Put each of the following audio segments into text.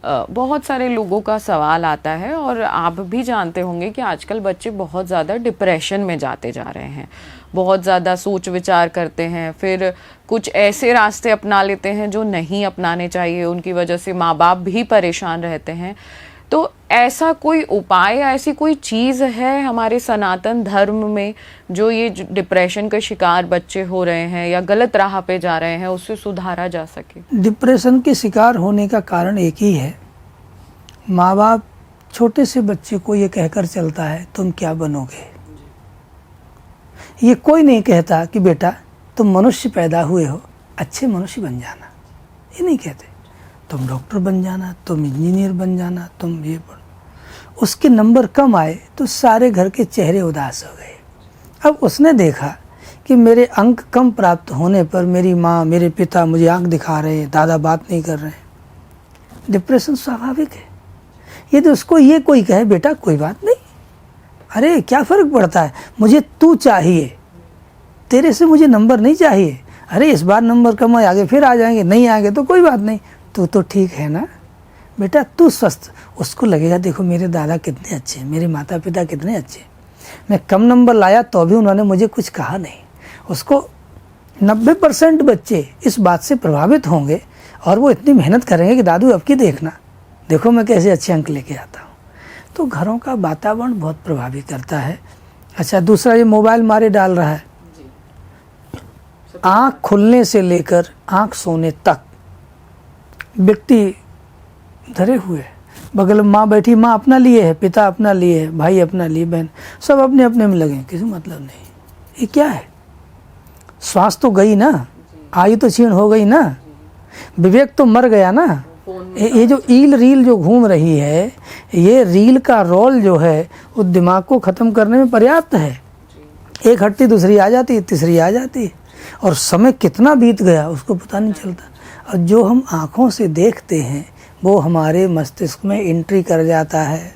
बहुत सारे लोगों का सवाल आता है और आप भी जानते होंगे कि आजकल बच्चे बहुत ज़्यादा डिप्रेशन में जाते जा रहे हैं, बहुत ज़्यादा सोच विचार करते हैं, फिर कुछ ऐसे रास्ते अपना लेते हैं जो नहीं अपनाने चाहिए, उनकी वजह से माँ बाप भी परेशान रहते हैं। तो ऐसा कोई उपाय या ऐसी कोई चीज़ है हमारे सनातन धर्म में जो ये डिप्रेशन के शिकार बच्चे हो रहे हैं या गलत राह पे जा रहे हैं उससे सुधारा जा सके? डिप्रेशन के शिकार होने का कारण एक ही है, माँ बाप छोटे से बच्चे को ये कहकर चलता है तुम क्या बनोगे। ये कोई नहीं कहता कि बेटा तुम मनुष्य पैदा हुए हो, अच्छे मनुष्य बन जाना। ये नहीं कहते तुम डॉक्टर बन जाना, तुम इंजीनियर बन जाना, तुम ये पढ़। उसके नंबर कम आए तो सारे घर के चेहरे उदास हो गए। अब उसने देखा कि मेरे अंक कम प्राप्त होने पर मेरी माँ मेरे पिता मुझे आंख दिखा रहे हैं, दादा बात नहीं कर रहे हैं। डिप्रेशन स्वाभाविक है। यदि उसको ये कोई कहे बेटा कोई बात नहीं, अरे क्या फ़र्क पड़ता है, मुझे तू चाहिए, तेरे से मुझे नंबर नहीं चाहिए, अरे इस बार नंबर कम आए आगे फिर आ जाएंगे, नहीं आएंगे तो कोई बात नहीं, तू तो ठीक है ना बेटा, तू स्वस्थ। उसको लगेगा देखो मेरे दादा कितने अच्छे, मेरे माता पिता कितने अच्छे, मैं कम नंबर लाया तो भी उन्होंने मुझे कुछ कहा नहीं। उसको 90% बच्चे इस बात से प्रभावित होंगे और वो इतनी मेहनत करेंगे कि दादू अब की देखना, देखो मैं कैसे अच्छे अंक लेके आता हूँ। तो घरों का वातावरण बहुत प्रभावित करता है। अच्छा, दूसरा ये मोबाइल मारे डाल रहा है। आँख खुलने से लेकर आँख सोने तक व्यक्ति धरे हुए, बगल में माँ बैठी, माँ अपना लिए है, पिता अपना लिए है, भाई अपना लिए, बहन सब अपने अपने में लगे, किसी मतलब नहीं। ये क्या है? श्वास तो गई ना, आयु तो क्षीण हो गई ना, विवेक तो मर गया ना। ये जो ईल रील जो घूम रही है, ये रील का रोल जो है वो दिमाग को ख़त्म करने में पर्याप्त है। एक हटती दूसरी आ जाती, तीसरी आ जाती, और समय कितना बीत गया उसको पता नहीं चलता। और जो हम आँखों से देखते हैं वो हमारे मस्तिष्क में एंट्री कर जाता है,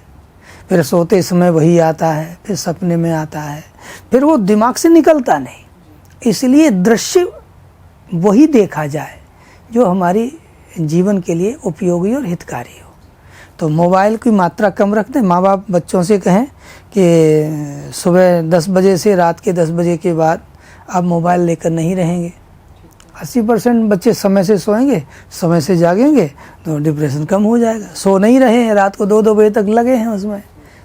फिर सोते समय वही आता है, फिर सपने में आता है, फिर वो दिमाग से निकलता नहीं। इसलिए दृश्य वही देखा जाए जो हमारी जीवन के लिए उपयोगी और हितकारी हो। तो मोबाइल की मात्रा कम रख दें। माँ बाप बच्चों से कहें कि सुबह 10 बजे से रात के 10 बजे के बाद आप मोबाइल लेकर नहीं रहेंगे। 80% बच्चे समय से सोएंगे, समय से जागेंगे तो डिप्रेशन कम हो जाएगा। सो नहीं रहे हैं, रात को 2-2 बजे तक लगे हैं उसमें,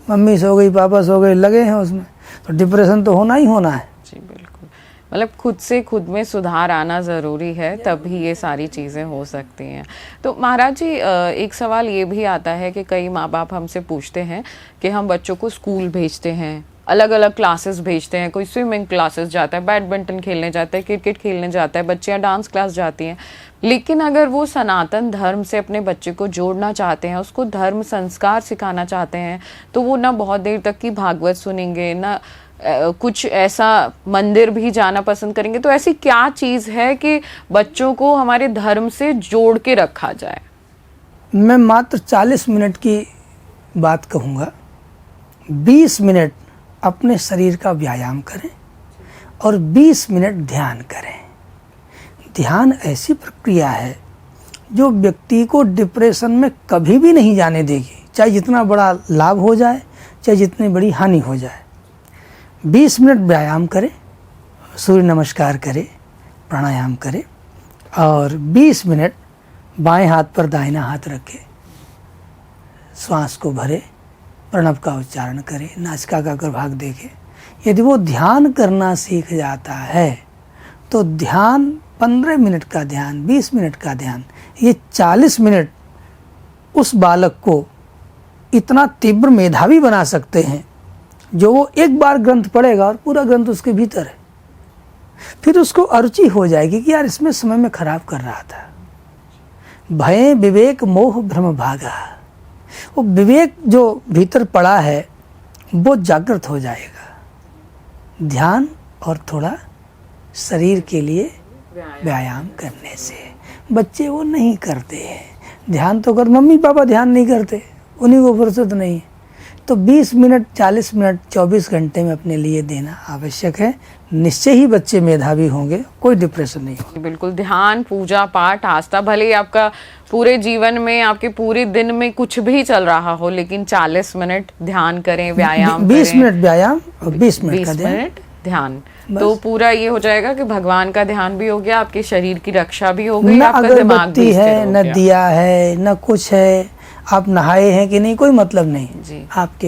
मम्मी सो गई पापा सो गए, लगे हैं उसमें, तो डिप्रेशन तो होना ही होना है। जी बिल्कुल, मतलब खुद से खुद में सुधार आना ज़रूरी है, तभी ये सारी चीज़ें हो सकती हैं। तो महाराज जी, एक सवाल ये भी आता है कि कई माँ बाप हमसे पूछते हैं कि हम बच्चों को स्कूल भेजते हैं, अलग अलग क्लासेस भेजते हैं, कोई स्विमिंग क्लासेस जाता है, बैडमिंटन खेलने जाता है, क्रिकेट खेलने जाता है, बच्चियाँ डांस क्लास जाती हैं, लेकिन अगर वो सनातन धर्म से अपने बच्चे को जोड़ना चाहते हैं, उसको धर्म संस्कार सिखाना चाहते हैं, तो वो ना बहुत देर तक की भागवत सुनेंगे, ना कुछ ऐसा मंदिर भी जाना पसंद करेंगे। तो ऐसी क्या चीज़ है कि बच्चों को हमारे धर्म से जोड़ के रखा जाए? मैं मात्र 40 मिनट की बात कहूँगा। 20 मिनट अपने शरीर का व्यायाम करें और 20 मिनट ध्यान करें। ध्यान ऐसी प्रक्रिया है जो व्यक्ति को डिप्रेशन में कभी भी नहीं जाने देगी, चाहे जितना बड़ा लाभ हो जाए, चाहे जितनी बड़ी हानि हो जाए। 20 मिनट व्यायाम करें, सूर्य नमस्कार करें, प्राणायाम करें, और 20 मिनट बाएं हाथ पर दाहिना हाथ रखें, श्वास को भरे, प्रणव का उच्चारण करें, नासिका का अग्रभाग देखें। यदि वो ध्यान करना सीख जाता है तो ध्यान 15 मिनट का ध्यान, 20 मिनट का ध्यान, ये 40 मिनट उस बालक को इतना तीव्र मेधावी बना सकते हैं जो वो एक बार ग्रंथ पढ़ेगा और पूरा ग्रंथ उसके भीतर है। फिर उसको अरुचि हो जाएगी कि यार इसमें समय में खराब कर रहा था। भय विवेक मोह भ्रम भागा, वो विवेक जो भीतर पड़ा है वो जागृत हो जाएगा ध्यान और थोड़ा शरीर के लिए व्यायाम करने से। बच्चे वो नहीं करते हैं ध्यान, तो अगर मम्मी पापा ध्यान नहीं करते, उन्हीं को फुर्सत नहीं, तो 20 मिनट 40 मिनट 24 घंटे में अपने लिए देना आवश्यक है। निश्चय ही बच्चे मेधावी होंगे, कोई डिप्रेशन नहीं होगा। बिल्कुल, ध्यान, पूजा पाठ, आस्था, भले ही आपका पूरे जीवन में, आपके पूरे दिन में कुछ भी चल रहा हो, लेकिन 40 मिनट ध्यान करें, व्यायाम 20 करें, मिनट व्यायाम और 20 मिनट का 20 ध्यान। मिनट ध्यान, तो पूरा ये हो जाएगा कि भगवान का ध्यान भी हो गया, आपके शरीर की रक्षा भी हो गई, न आपका दिमाग अगरबत्ती भी स्थिर है, हो न गया। दिया है, न कुछ है, आप नहाए हैं कि नहीं, कोई मतलब नहीं। जी। आपके